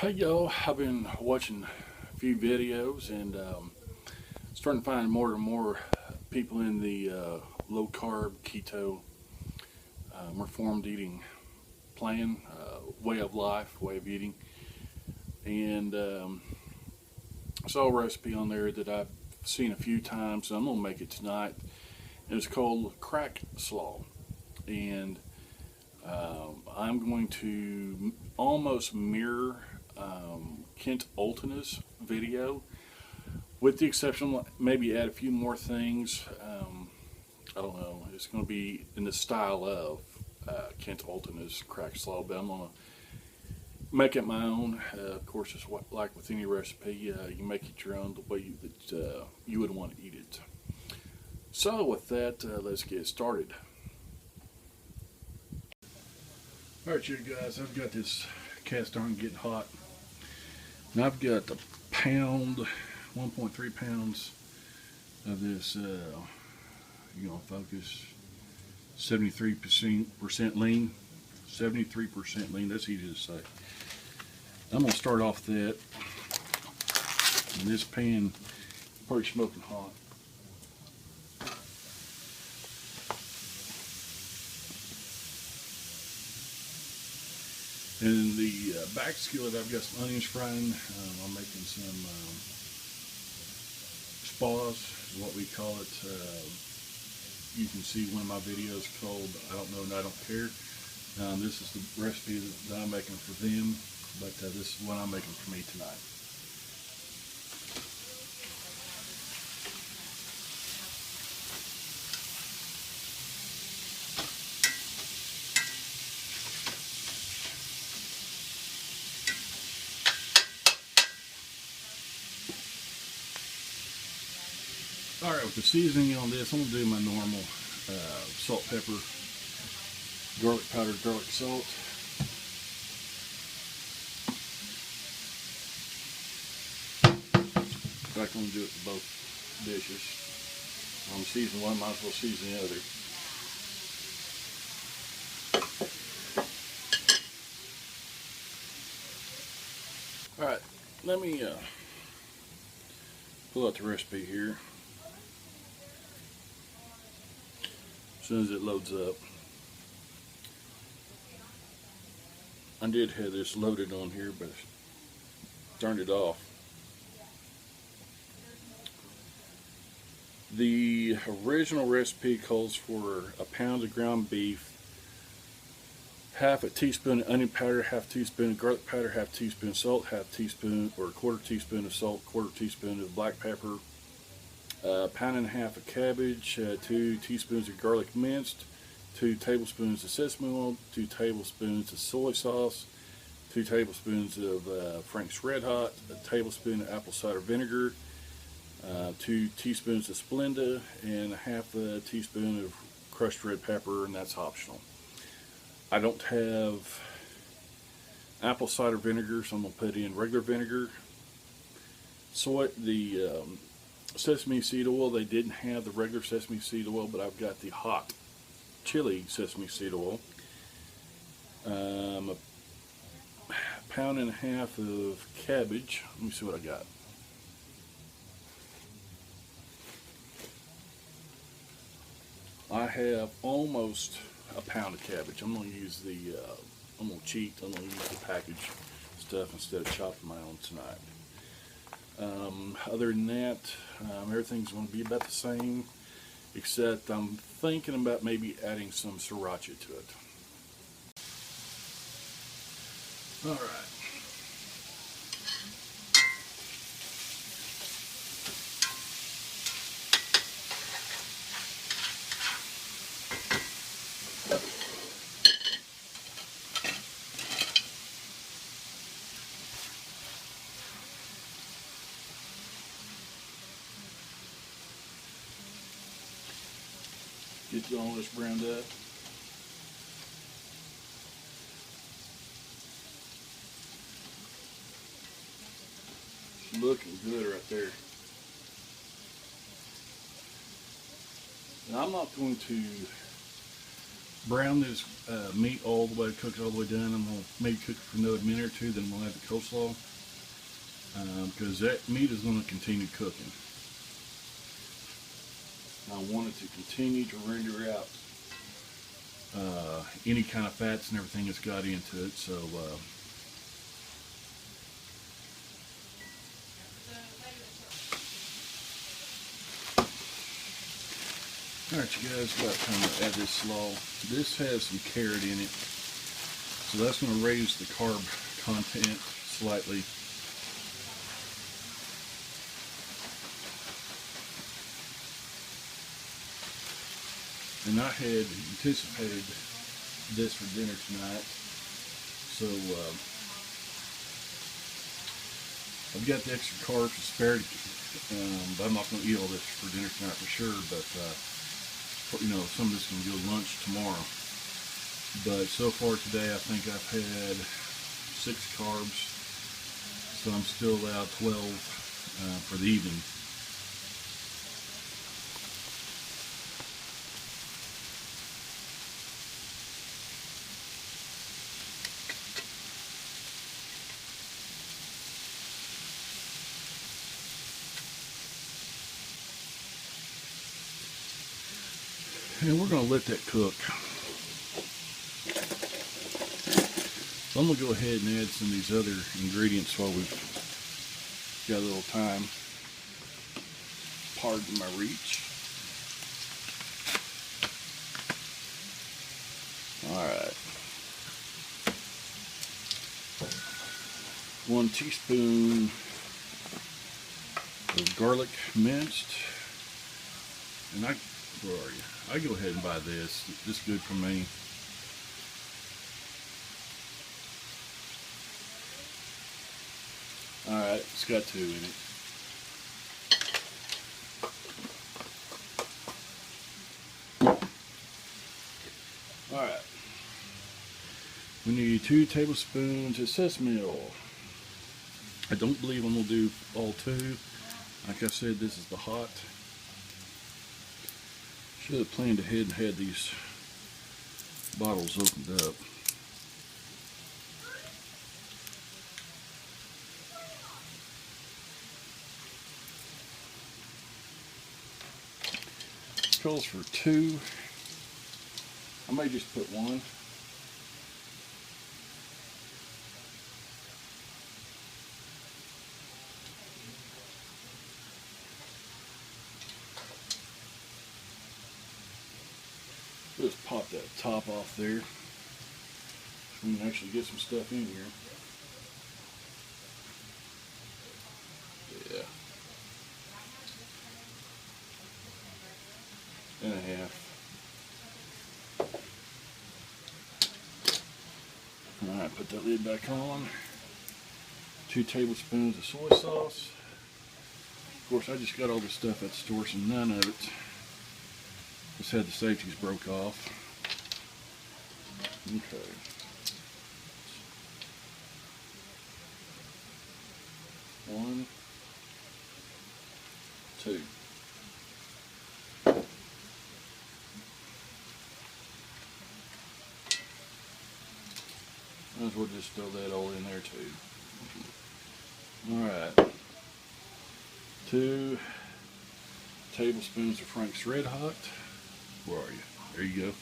Hey y'all, I've been watching a few videos and starting to find more and more people in the low carb, keto, reformed eating plan, way of life, way of eating. And I saw a recipe on there that I've seen a few times, so I'm going to make it tonight. And it's called Crack Slaw. And I'm going to almost mirror Kent Altena's video, with the exception maybe add a few more things. I don't know. It's going to be in the style of Kent Altena's Crack Slaw, but I'm going to make it my own. Of course, it's like with any recipe, you make it your own the way you would want to eat it. So with that, let's get started. Alright, you guys, I've got this cast iron getting hot. And I've got a pound, 1.3 pounds of this, focus, 73% lean. 73% lean, that's easy to say. I'm going to start off that. And this pan is pretty smoking hot. In the back skillet, I've got some onions frying. I'm making some spas, is what we call it. You can see one of my videos called I Don't Know and I Don't Care. This is the recipe that I'm making for them, but this is what I'm making for me tonight. Alright, with the seasoning on this, I'm going to do my normal salt, pepper, garlic powder, garlic salt. In fact, I'm going to do it for both dishes. I'm seasoning one, might as well season the other. Alright, let me pull out the recipe here. As soon as it loads up. I did have this loaded on here, but I turned it off. The original recipe calls for a pound of ground beef, half a teaspoon of onion powder, half a teaspoon of garlic powder, half a teaspoon of salt, half a teaspoon or a quarter teaspoon of salt, quarter teaspoon of black pepper, a pound and a half of cabbage, 2 teaspoons of garlic minced, 2 tablespoons of sesame oil, 2 tablespoons of soy sauce, 2 tablespoons of Frank's Red Hot, a tablespoon of apple cider vinegar, 2 teaspoons of Splenda, and a half a teaspoon of crushed red pepper, and that's optional. I don't have apple cider vinegar, so I'm going to put in regular vinegar. Sesame seed oil, they didn't have the regular sesame seed oil, but I've got the hot chili sesame seed oil. A pound and a half of cabbage. Let me see what I got. I have almost a pound of cabbage. I'm going to use I'm going to cheat. I'm going to use the packaged stuff instead of chopping my own tonight. Other than that, everything's going to be about the same, except I'm thinking about maybe adding some Sriracha to it. Alright. Get all this browned up. It's looking good right there. Now I'm not going to brown this meat all the way, cook it all the way done. I'm going to maybe cook it for another minute or two, then we'll have the coleslaw. Because that meat is going to continue cooking. I want it to continue to render out any kind of fats and everything that's got into it. So alright, you guys, about time to add this slaw. This has some carrot in it, so that's going to raise the carb content slightly. And I had anticipated this for dinner tonight, so I've got the extra carbs spared, but I'm not going to eat all this for dinner tonight for sure, but you know, some of this is going to go to lunch tomorrow. But so far today, I think I've had 6 carbs, so I'm still allowed 12 for the evening. And we're going to let that cook. So I'm going to go ahead and add some of these other ingredients while we've got a little time. Pardon my reach. Alright. 1 teaspoon of garlic minced. And where are you? I go ahead and buy this. This is good for me. Alright, it's got 2 in it. Alright. We need 2 tablespoons of sesame oil. I don't believe I'm going to do all 2. Like I said, this is the hot. Should have planned ahead and had these bottles opened up. Calls for 2. I may just put 1. Just pop that top off there so we can actually get some stuff in here. Yeah. And a half. Alright, put that lid back on. 2 tablespoons of soy sauce. Of course, I just got all this stuff at the store, so none of it. Just had the safeties broke off. Okay. 1, 2. Might as well just throw that all in there too. Alright. 2 tablespoons of Frank's Red Hot. Where are you? There you go.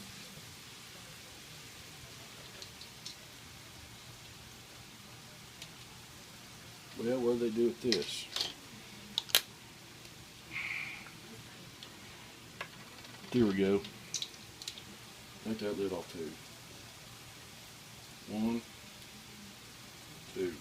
Well, what do they do with this? There we go. Take that lid off too. 1, 2.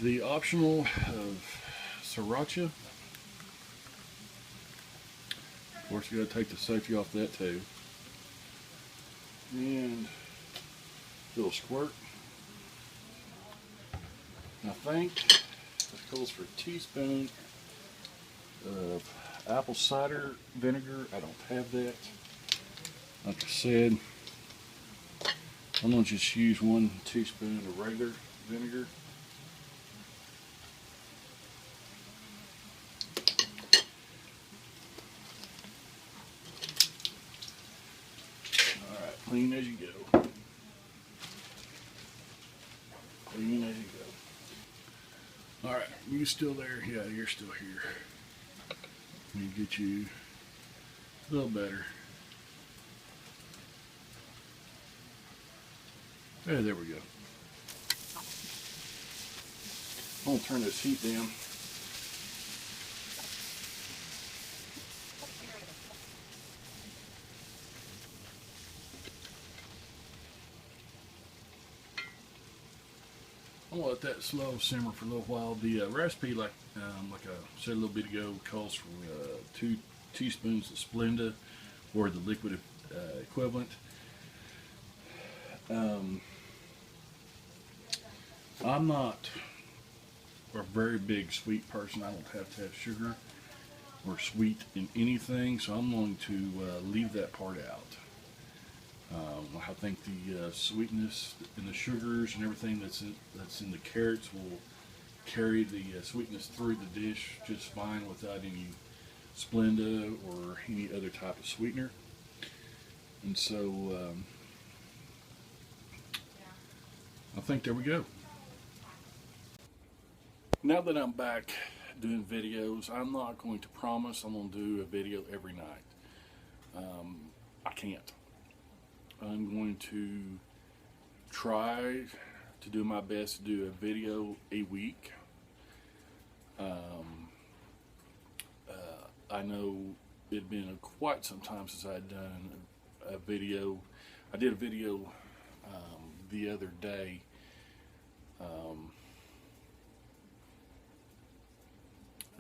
The optional of Sriracha. Of course, you got to take the safety off that too. And a little squirt. I think this calls for a teaspoon of apple cider vinegar. I don't have that. Like I said, I'm going to just use 1 teaspoon of regular vinegar. Alright, clean as you go. Clean as you go. Alright, you still there? Yeah, you're still here. Let me get you a little better. Yeah, there we go. I'm going to turn this heat down. I'm going to let that slow simmer for a little while. The recipe, like I said a little bit ago, calls for 2 teaspoons of Splenda, or the liquid equivalent. I'm not a very big sweet person. I don't have to have sugar or sweet in anything, so I'm going to leave that part out. I think the sweetness and the sugars and everything that's in the carrots will carry the sweetness through the dish just fine without any Splenda or any other type of sweetener. And so I think there we go. Now that I'm back doing videos, I'm not going to promise I'm going to do a video every night. I can't. I'm going to try to do my best to do a video a week. I know it had been quite some time since I had done a video. I did a video the other day.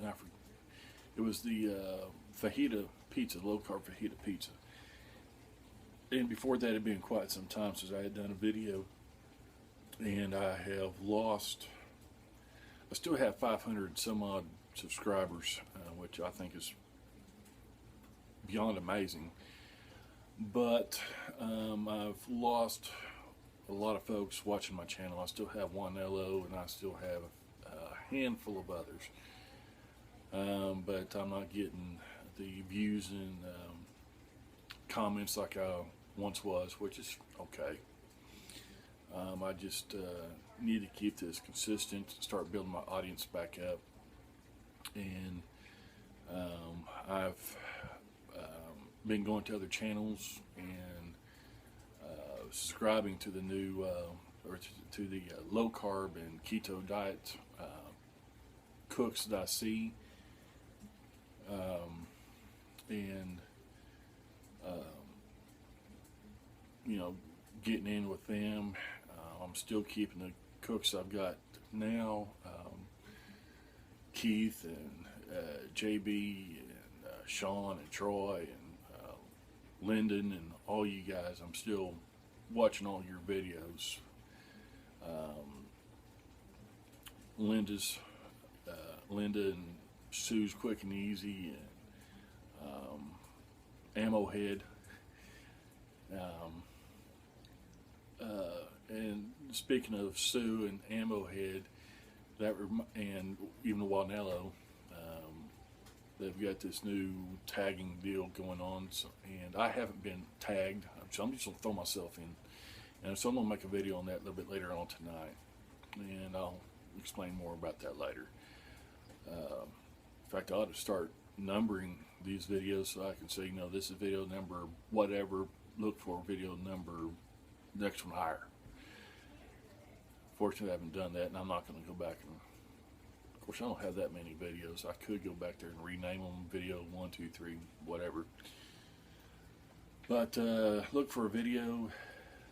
And it was the fajita pizza, low carb fajita pizza. And before that, it had been quite some time since I had done a video. And I have lost, I still have 500 some odd subscribers, which I think is beyond amazing. But I've lost a lot of folks watching my channel. I still have 1 LO, and I still have a handful of others. But I'm not getting the views and comments like I once was, which is okay. I just need to keep this consistent, start building my audience back up. And I've been going to other channels and subscribing to the new or to the low carb and keto diet cooks that I see, and you know, getting in with them. I'm still keeping the cooks I've got now, Keith and JB and Sean and Troy and Lyndon and all you guys. I'm still watching all your videos. Linda and Sue's Quick and Easy, and Ammo Head. And speaking of Sue and Ammo Head, and even Wanello, they've got this new tagging deal going on, and I haven't been tagged, so I'm just going to throw myself in. And so I'm going to make a video on that a little bit later on tonight, and I'll explain more about that later. In fact, I ought to start numbering these videos so I can say, you know, this is video number whatever, look for video number next one higher. Fortunately, I haven't done that, and I'm not going to go back and, of course, I don't have that many videos. I could go back there and rename them video 1, 2, 3, whatever. But look for a video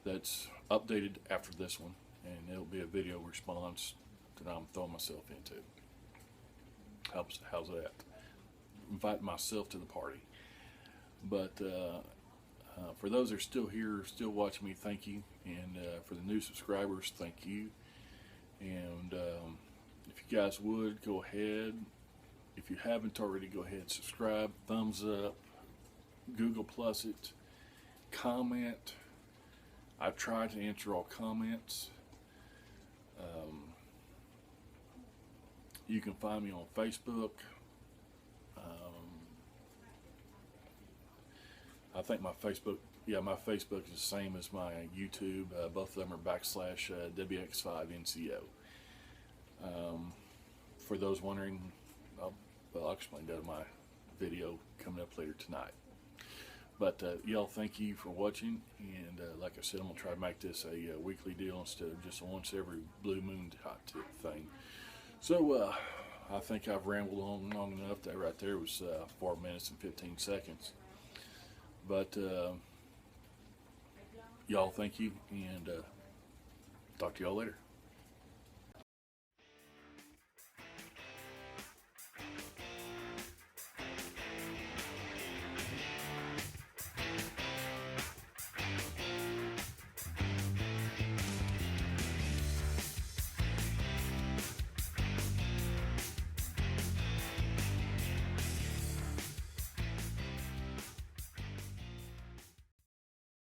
that's updated after this one, and it'll be a video response that I'm throwing myself into. How's that? Invite myself to the party. But for those that are still here, still watching me, thank you. And for the new subscribers, thank you. And if you guys would, go ahead. If you haven't already, go ahead and subscribe, thumbs up, Google Plus it, comment, I try to answer all comments. You can find me on Facebook. I think my Facebook is the same as my YouTube. Both of them are /WX5NCO. For those wondering, I'll explain that in my video coming up later tonight. But y'all, thank you for watching, and like I said, I'm going to try to make this a weekly deal instead of just a once every blue moon hot tip thing. So I think I've rambled on long enough. That right there was 4 minutes and 15 seconds. But y'all, thank you, and talk to y'all later.